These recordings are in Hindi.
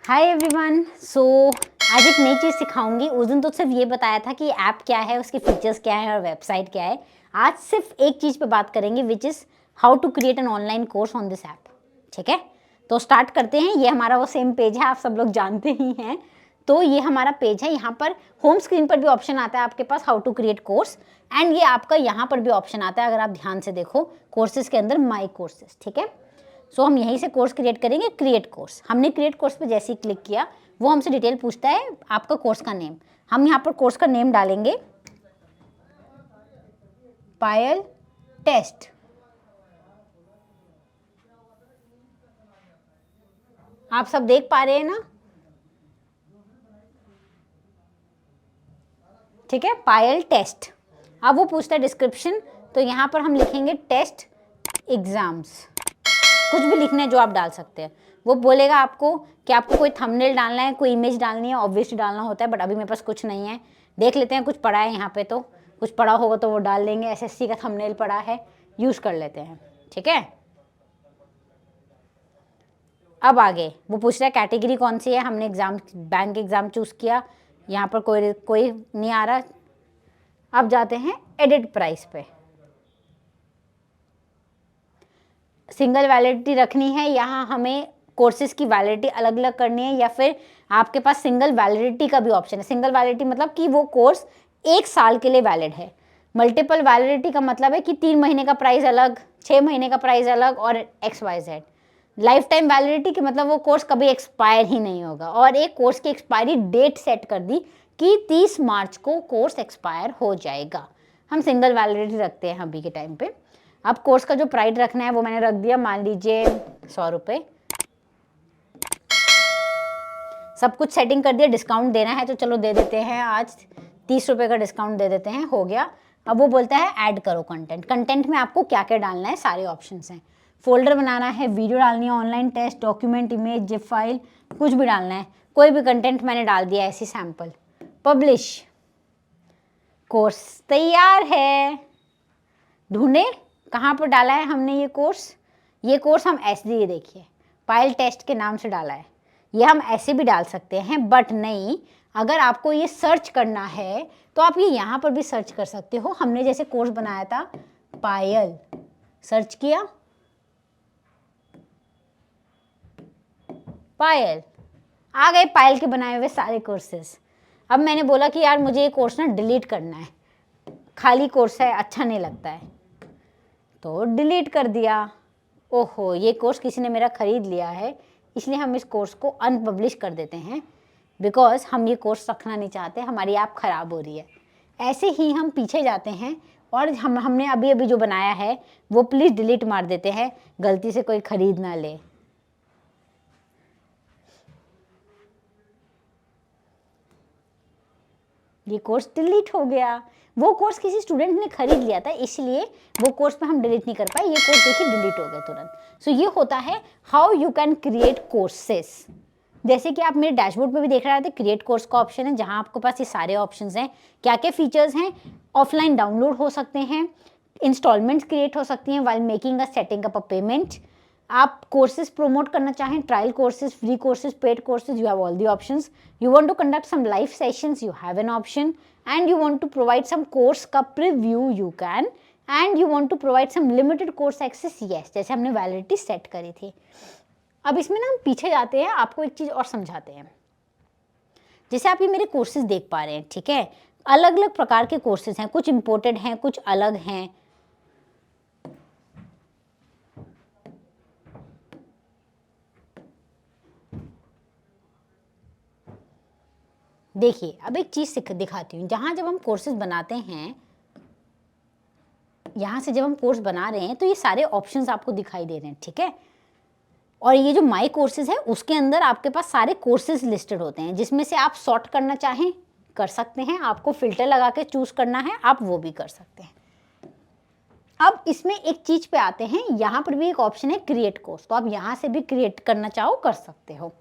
Hi everyone. आज एक नई चीज़ सिखाऊंगी। उस दिन तो सिर्फ ये बताया था कि ऐप क्या है, उसके फीचर्स क्या है और वेबसाइट क्या है। आज सिर्फ एक चीज़ पे बात करेंगे, which is how to create an online course on this app. ठीक है, तो स्टार्ट करते हैं। ये हमारा वो सेम पेज है, आप सब लोग जानते ही हैं। तो ये हमारा पेज है। यहाँ पर होम स्क्रीन पर भी ऑप्शन आता है आपके पास how to create course, and ये आपका यहाँ पर भी ऑप्शन आता है। अगर आप ध्यान से देखो कोर्सेज के अंदर माई कोर्सेज, ठीक है। सो हम यहीं से कोर्स क्रिएट करेंगे, क्रिएट कोर्स। हमने क्रिएट कोर्स पे जैसे ही क्लिक किया वो हमसे डिटेल पूछता है आपका कोर्स का नेम। हम यहाँ पर कोर्स का नेम डालेंगे पायल टेस्ट। आप सब देख पा रहे हैं ना? ठीक है, पायल टेस्ट। अब वो पूछता है डिस्क्रिप्शन, तो यहाँ पर हम लिखेंगे टेस्ट एग्जाम्स। कुछ भी लिखना है जो आप डाल सकते हैं। वो बोलेगा आपको कि आपको कोई थंबनेल डालना है, कोई इमेज डालनी है, ऑब्वियसली डालना होता है, बट अभी मेरे पास कुछ नहीं है। देख लेते हैं, कुछ पड़ा है यहाँ पे, तो कुछ पड़ा होगा तो वो डाल देंगे। एसएससी का थंबनेल पड़ा है, यूज़ कर लेते हैं। ठीक है, अब आगे वो पूछ रहा है कैटेगरी कौन सी है। हमने एग्जाम, बैंक एग्जाम चूज़ किया। यहाँ पर कोई नहीं आ रहा। अब जाते हैं एडिट प्राइस पे। सिंगल वैलिडिटी रखनी है, यहाँ हमें कोर्सेज की वैलिडिटी अलग अलग करनी है, या फिर आपके पास सिंगल वैलिडिटी का भी ऑप्शन है। सिंगल वैलिडिटी मतलब कि वो कोर्स 1 साल के लिए वैलिड है। मल्टीपल वैलिडिटी का मतलब है कि 3 महीने का प्राइस अलग, 6 महीने का प्राइस अलग और XYZ। लाइफ टाइम वैलिडिटी की मतलब वो कोर्स कभी एक्सपायर ही नहीं होगा। और एक कोर्स की एक्सपायरी डेट सेट कर दी कि 30 मार्च को कोर्स एक्सपायर हो जाएगा। हम सिंगल वैलिडिटी रखते हैं अभी के टाइम पे। अब कोर्स का जो प्राइस रखना है वो मैंने रख दिया, मान लीजिए 100 रुपये। सब कुछ सेटिंग कर दिया। डिस्काउंट देना है तो चलो दे देते हैं, आज 30 रुपये का डिस्काउंट दे देते हैं, हो गया। अब वो बोलता है ऐड करो कंटेंट। कंटेंट में आपको क्या क्या डालना है, सारे ऑप्शंस हैं। फोल्डर बनाना है, वीडियो डालनी है, online test, document, image, zip file, कुछ भी डालना है। कोई भी कंटेंट मैंने डाल दिया ऐसी सैम्पल। पब्लिश। कोर्स तैयार है। ढूंढे कहाँ पर डाला है हमने ये कोर्स। ये कोर्स हम ऐसे, ये देखिए पायल टेस्ट के नाम से डाला है। ये हम ऐसे भी डाल सकते हैं, बट नहीं, अगर आपको ये सर्च करना है तो आप ये यहाँ पर भी सर्च कर सकते हो। हमने जैसे कोर्स बनाया था पायल, सर्च किया पायल, आ गए पायल के बनाए हुए सारे कोर्सेज। अब मैंने बोला कि यार मुझे ये कोर्स ना डिलीट करना है, खाली कोर्स है, अच्छा नहीं लगता है, तो डिलीट कर दिया। ओहो, ये कोर्स किसी ने मेरा खरीद लिया है, इसलिए हम इस कोर्स को अनपब्लिश कर देते हैं, बिकॉज हम ये कोर्स रखना नहीं चाहते, हमारी ऐप ख़राब हो रही है। ऐसे ही हम पीछे जाते हैं और हमने अभी अभी जो बनाया है वो प्लीज़ डिलीट मार देते हैं, गलती से कोई खरीद ना ले। ये कोर्स डिलीट हो गया। वो कोर्स किसी स्टूडेंट ने खरीद लिया था, इसलिए वो कोर्स पे हम डिलीट नहीं कर पाए। ये कोर्स देखिए डिलीट हो गया तुरंत। सो ये होता है how you can create courses. जैसे कि आप मेरे डैशबोर्ड पे भी देख रहे थे, क्रिएट कोर्स का ऑप्शन है, जहां आपके पास ये सारे ऑप्शंस हैं। क्या क्या फीचर्स हैं? ऑफलाइन डाउनलोड हो सकते हैं, इंस्टॉलमेंट्स क्रिएट हो सकती हैं while making a setting up a payment. आप कोर्सेज प्रोमोट करना चाहें, trial courses, free courses, paid courses, you have all the options. You want to conduct some live sessions, you have an option. And you want to provide some course का preview, you can. And you want to provide some limited course access, yes, जैसे हमने वैलिडिटी सेट करी थी। अब इसमें ना हम पीछे जाते हैं, आपको एक चीज़ और समझाते हैं। जैसे आप ये मेरे कोर्सेज देख पा रहे हैं, ठीक है, अलग अलग प्रकार के कोर्सेज हैं, कुछ इम्पोर्टेड हैं, कुछ अलग हैं। देखिए अब एक चीज़ दिखाती हूँ। जहाँ जब हम कोर्सेज बनाते हैं, यहाँ से जब हम कोर्स बना रहे हैं तो ये सारे ऑप्शंस आपको दिखाई दे रहे हैं, ठीक है। और ये जो माई कोर्सेज है उसके अंदर आपके पास सारे कोर्सेज लिस्टेड होते हैं, जिसमें से आप सॉर्ट करना चाहें कर सकते हैं। आपको फिल्टर लगा के चूज करना है, आप वो भी कर सकते हैं। अब इसमें एक चीज पे आते हैं, यहाँ पर भी एक ऑप्शन है क्रिएट कोर्स, तो आप यहाँ से भी क्रिएट करना चाहो कर सकते हो।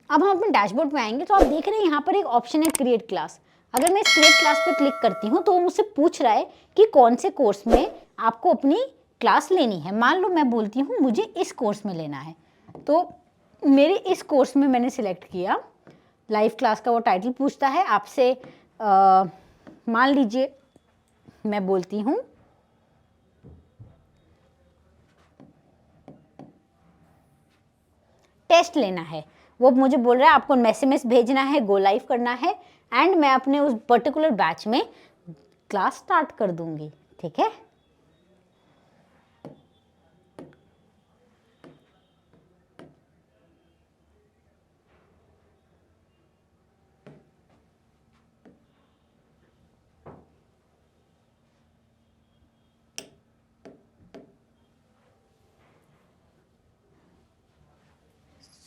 अब हम अपने डैशबोर्ड में आएंगे तो आप देख रहे हैं यहाँ पर एक ऑप्शन है क्रिएट क्लास। अगर मैं इस क्रिएट क्लास पे क्लिक करती हूँ तो वो मुझसे पूछ रहा है कि कौन से कोर्स में आपको अपनी क्लास लेनी है। मान लो मैं बोलती हूँ मुझे इस कोर्स में लेना है, तो मेरे इस कोर्स में मैंने सिलेक्ट किया लाइव क्लास का, वो टाइटल पूछता है आपसे, मान लीजिए मैं बोलती हूँ टेस्ट लेना है, वो मुझे बोल रहा है आपको SMS भेजना है, गो लाइव करना है, एंड मैं अपने उस पर्टिकुलर बैच में क्लास स्टार्ट कर दूंगी, ठीक है।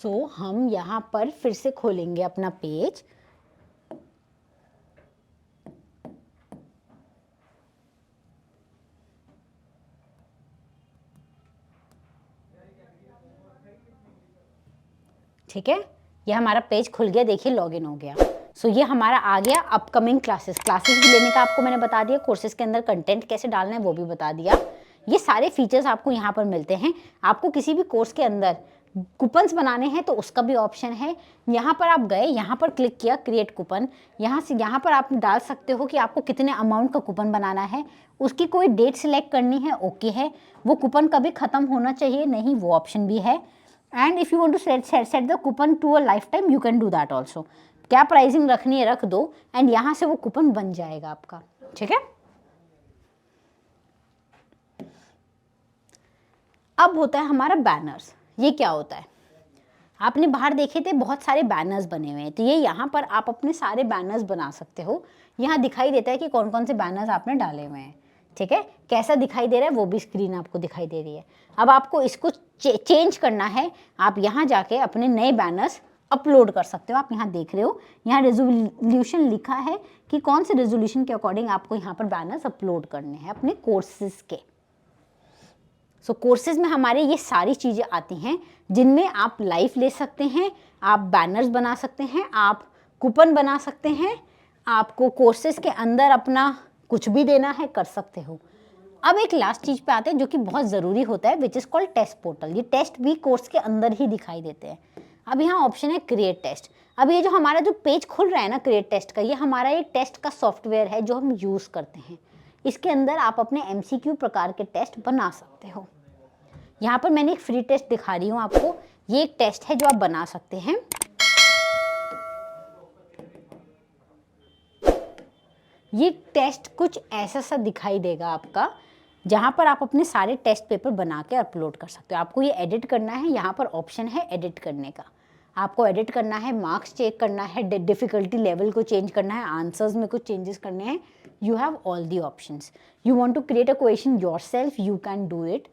सो हम यहाँ पर फिर से खोलेंगे अपना पेज, ठीक है। ये हमारा पेज खुल गया, देखिए लॉगिन हो गया। सो ये हमारा आ गया अपकमिंग क्लासेस भी लेने का आपको मैंने बता दिया, कोर्सेज के अंदर कंटेंट कैसे डालना है वो भी बता दिया। ये सारे फीचर्स आपको यहाँ पर मिलते हैं। आपको किसी भी कोर्स के अंदर कूपन्स बनाने हैं तो उसका भी ऑप्शन है। यहाँ पर आप गए, यहाँ पर क्लिक किया क्रिएट कूपन, यहाँ से यहाँ पर आप डाल सकते हो कि आपको कितने अमाउंट का कूपन बनाना है, उसकी कोई डेट सिलेक्ट करनी है, ओके है। वो कूपन कभी ख़त्म होना चाहिए नहीं, वो ऑप्शन भी है। And if you want to set the coupon to a life time you can do that also. क्या प्राइसिंग रखनी है रख दो, एंड यहाँ से वो कूपन बन जाएगा आपका, ठीक है। अब होता है हमारा बैनर्स। ये क्या होता है, आपने बाहर देखे थे बहुत सारे बैनर्स बने हुए हैं, तो ये यहाँ पर आप अपने सारे बैनर्स बना सकते हो। यहाँ दिखाई देता है कि कौन कौन से बैनर्स आपने डाले हुए हैं, ठीक है। कैसा दिखाई दे रहा है वो भी स्क्रीन आपको दिखाई दे रही है। अब आपको इसको चेंज करना है, आप यहाँ जाके अपने नए बैनर्स अपलोड कर सकते हो। आप यहाँ देख रहे हो, यहाँ रेजोल्यूशन लिखा है कि कौन से रेजोल्यूशन के अकॉर्डिंग आपको यहाँ पर बैनर्स अपलोड करने हैं अपने कोर्सेज के। सो कोर्सेज में हमारे ये सारी चीज़ें आती हैं जिनमें आप लाइव ले सकते हैं, आप बैनर्स बना सकते हैं, आप कूपन बना सकते हैं, आपको कोर्सेज के अंदर अपना कुछ भी देना है कर सकते हो। अब एक लास्ट चीज़ पे आते हैं जो कि बहुत ज़रूरी होता है, which is called test portal. ये टेस्ट भी कोर्स के अंदर ही दिखाई देते हैं। अब यहाँ ऑप्शन है क्रिएट टेस्ट। अब ये जो हमारा जो पेज खुल रहा है ना क्रिएट टेस्ट का, ये हमारा एक टेस्ट का सॉफ्टवेयर है जो हम यूज़ करते हैं। इसके अंदर आप अपने MCQ प्रकार के टेस्ट बना सकते हो। यहाँ पर मैंने एक फ्री टेस्ट दिखा रही हूँ आपको, ये एक टेस्ट है जो आप बना सकते हैं। ये टेस्ट कुछ ऐसा सा दिखाई देगा आपका, जहाँ पर आप अपने सारे टेस्ट पेपर बना के अपलोड कर सकते हो। आपको ये एडिट करना है, यहाँ पर ऑप्शन है एडिट करने का। आपको एडिट करना है, मार्क्स चेक करना है, डिफ़िकल्टी लेवल को चेंज करना है, आंसर्स में कुछ चेंजेस करने हैं। You have all the options. You want to create a question yourself, you can do it.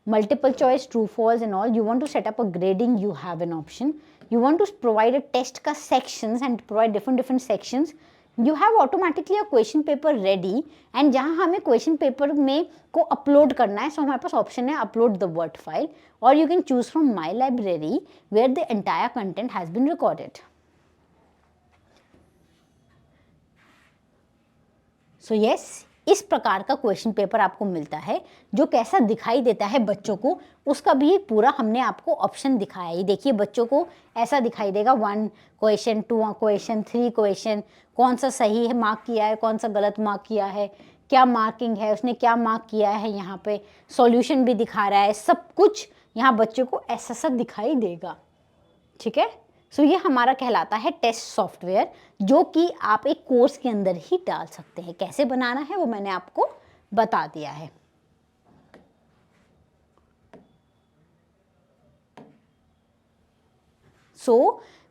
Multiple choice, true, false and all. You want to set up a grading, you have an option. You want to provide a test ka sections and provide different sections. You have automatically a question paper ready, and जहाँ हमें question paper में को upload करना है, so हमारे पास option है upload the Word file, or you can choose from my library where the entire content has been recorded. So yes, इस प्रकार का क्वेश्चन पेपर आपको मिलता है जो कैसा दिखाई देता है बच्चों को, उसका भी एक पूरा हमने आपको ऑप्शन दिखाया है। ये देखिए बच्चों को ऐसा दिखाई देगा 1 क्वेश्चन, 2 क्वेश्चन, 3 क्वेश्चन, कौन सा सही है मार्क किया है, कौन सा गलत मार्क किया है, क्या मार्किंग है, उसने क्या मार्क किया है, यहाँ पे सॉल्यूशन भी दिखा रहा है, सब कुछ यहाँ बच्चों को ऐसा सा दिखाई देगा, ठीक है। सो ये हमारा कहलाता है टेस्ट सॉफ्टवेयर, जो कि आप एक कोर्स के अंदर ही डाल सकते हैं। कैसे बनाना है वो मैंने आपको बता दिया है।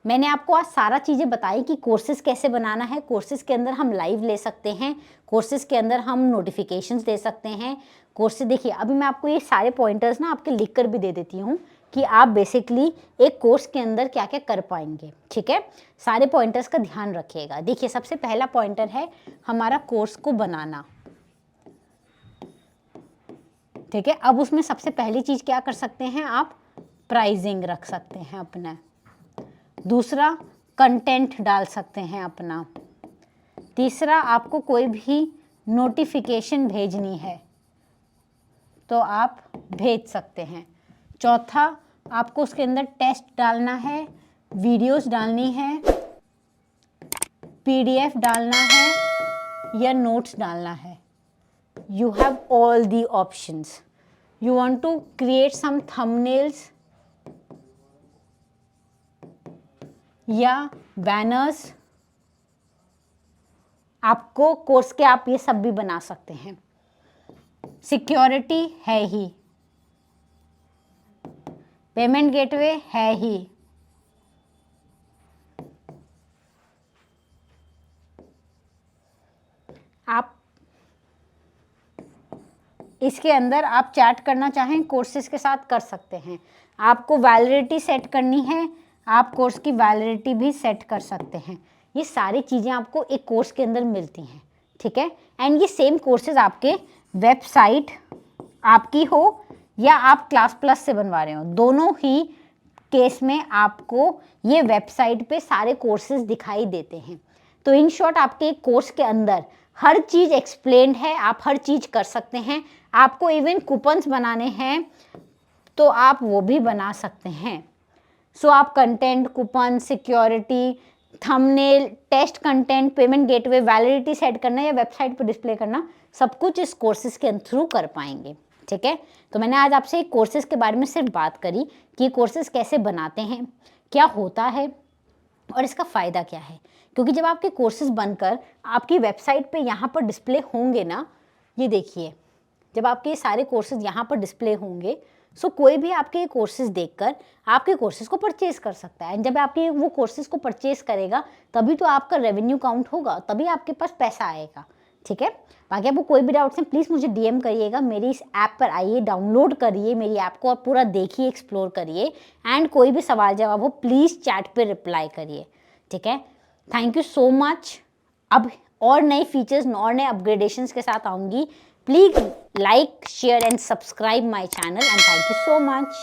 मैंने आपको आज सारा चीज़ें बताई कि कोर्सेज कैसे बनाना है। कोर्सेज के अंदर हम लाइव ले सकते हैं, कोर्सेज के अंदर हम नोटिफिकेशंस दे सकते हैं। कोर्सेज देखिए, अभी मैं आपको ये सारे पॉइंटर्स ना आपके लिख कर भी दे देती हूँ कि आप बेसिकली एक कोर्स के अंदर क्या क्या कर पाएंगे, ठीक है। सारे पॉइंटर्स का ध्यान रखिएगा। देखिए सबसे पहला पॉइंटर है हमारा कोर्स को बनाना, ठीक है। अब उसमें सबसे पहली चीज़ क्या कर सकते हैं आप, प्राइजिंग रख सकते हैं अपना। दूसरा कंटेंट डाल सकते हैं अपना। तीसरा आपको कोई भी नोटिफिकेशन भेजनी है तो आप भेज सकते हैं। चौथा आपको उसके अंदर टेस्ट डालना है, वीडियोस डालनी है, पीडीएफ डालना है या नोट्स डालना है. You have all the options. You want to create some thumbnails या बैनर्स, आपको कोर्स के आप ये सब भी बना सकते हैं. सिक्योरिटी है ही, पेमेंट गेटवे है ही, आप इसके अंदर आप चैट करना चाहें कोर्सेज के साथ कर सकते हैं. आपको वैलिडिटी सेट करनी है, आप कोर्स की वैलिडिटी भी सेट कर सकते हैं. ये सारी चीज़ें आपको एक कोर्स के अंदर मिलती हैं, ठीक है. एंड ये सेम कोर्सेज आपके वेबसाइट आपकी हो या आप क्लास प्लस से बनवा रहे हो, दोनों ही केस में आपको ये वेबसाइट पे सारे कोर्सेज दिखाई देते हैं. तो इन शॉर्ट आपके एक कोर्स के अंदर हर चीज़ एक्सप्लेन्ड है, आप हर चीज़ कर सकते हैं. आपको इवन कूपन्स बनाने हैं तो आप वो भी बना सकते हैं. सो आप content, coupon, security, thumbnail, test content, payment gateway, validity set करना या वेबसाइट पर डिस्प्ले करना, सब कुछ इस कोर्सेज के थ्रू कर पाएंगे, ठीक है. तो मैंने आज आपसे कोर्सेज के बारे में सिर्फ बात करी कि कोर्सेज कैसे बनाते हैं, क्या होता है और इसका फ़ायदा क्या है. क्योंकि जब आपके कोर्सेज बनकर आपकी वेबसाइट पे यहाँ पर डिस्प्ले होंगे ना, ये देखिए, जब आपके ये सारे कोर्सेज यहाँ पर डिस्प्ले होंगे, सो कोई भी आपके ये कोर्सेज देखकर आपके कोर्सेज को परचेज़ कर सकता है. एंड जब आपके वो कोर्सेज को परचेज़ करेगा तभी तो आपका रेवेन्यू काउंट होगा, तभी आपके पास पैसा आएगा, ठीक है. बाकी आपको कोई भी डाउट्स हैं प्लीज़ मुझे डीएम करिएगा. मेरी इस ऐप पर आइए, डाउनलोड करिए मेरी ऐप को और पूरा देखिए, एक्सप्लोर करिए. एंड कोई भी सवाल जवाब हो प्लीज़ चैट पे रिप्लाई करिए, ठीक है. Thank you so much. अब और नए फीचर्स और नए अपग्रेडेशंस के साथ आऊँगी. Please like, share and subscribe my channel and thank you so much.